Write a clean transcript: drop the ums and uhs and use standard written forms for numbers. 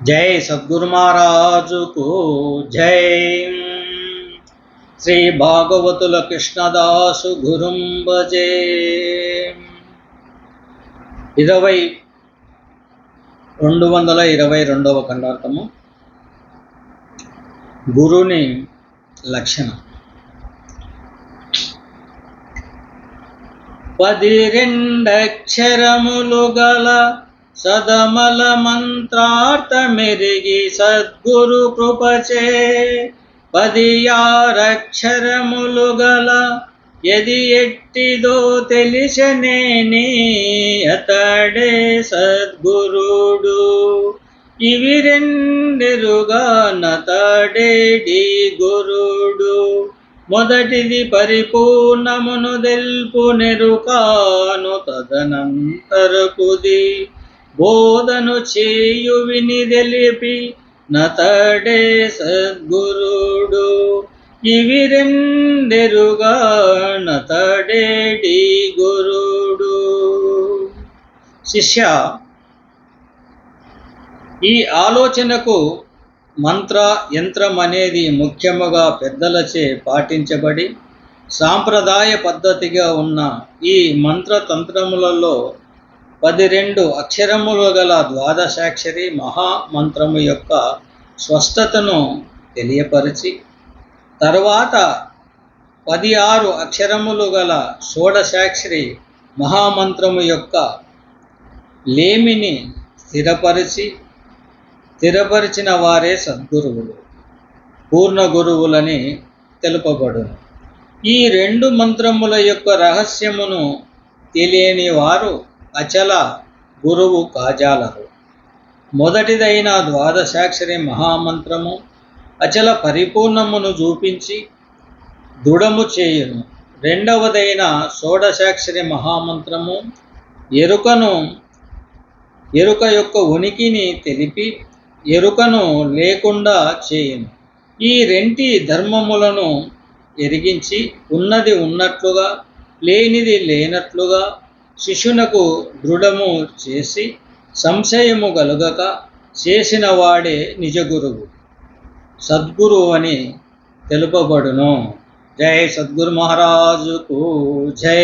జై సద్గురు మహారాజుకు జై. శ్రీ భాగవతుల కృష్ణదాసు గురుం భజే. 222వ ఖండార్థము. గురుని లక్షణం. 12 అక్షరములు గల సదమల మంత్రార్థమెరిగి సద్గురు కృపచే 16 అక్షరములు గల ఎది ఎట్టిదో తెలిసనేని అతడే సద్గురుడు. ఇవి రెండెరుగా నతడేడి గురుడు. మొదటిది పరిపూర్ణమును దెల్పు నెరుకాను తదనంతరకుది బోధను చేయు విని తెలిపి నతడే సద్గురుడు. ఇవి రెండెరుగా నతడేడి గురుడు. శిష్య, ఈ ఆలోచనకు మంత్ర యంత్రం అనేది ముఖ్యముగా పెద్దలచే పాటించబడి సాంప్రదాయ పద్ధతిగా ఉన్న ఈ మంత్రతంత్రములలో 12 అక్షరములు గల ద్వాదశాక్షరి మహామంత్రము యొక్క స్పష్టతను తెలియపరిచి తరువాత 16 అక్షరములు గల షోడశాక్షరి మహామంత్రము యొక్క లేమిని స్థిరపరిచిన వారే సద్గురువులు, పూర్ణ గురువులని తెలుపబడును. ఈ 2 మంత్రముల యొక్క రహస్యమును తెలియని వారు అచల గురువు కాజాలరు. మొదటిదైన ద్వాదశాక్షరి మహామంత్రము అచల పరిపూర్ణమును చూపించి దృఢము చేయును. రెండవదైన షోడశాక్షరి మహామంత్రము ఎరుక యొక్క ఉనికిని తెలిపి ఎరుకను లేకుండా చేయును. ఈ రెంటి ధర్మములను ఎరిగించి ఉన్నది ఉన్నట్లుగా లేనిది లేనట్లుగా శిష్యునకు దృఢము చేసి సంశయము కలుగక చేసిన వాడే నిజ గురువు, సద్గురువు అని తెలుపబడును. జై సద్గురు మహారాజుకు జై.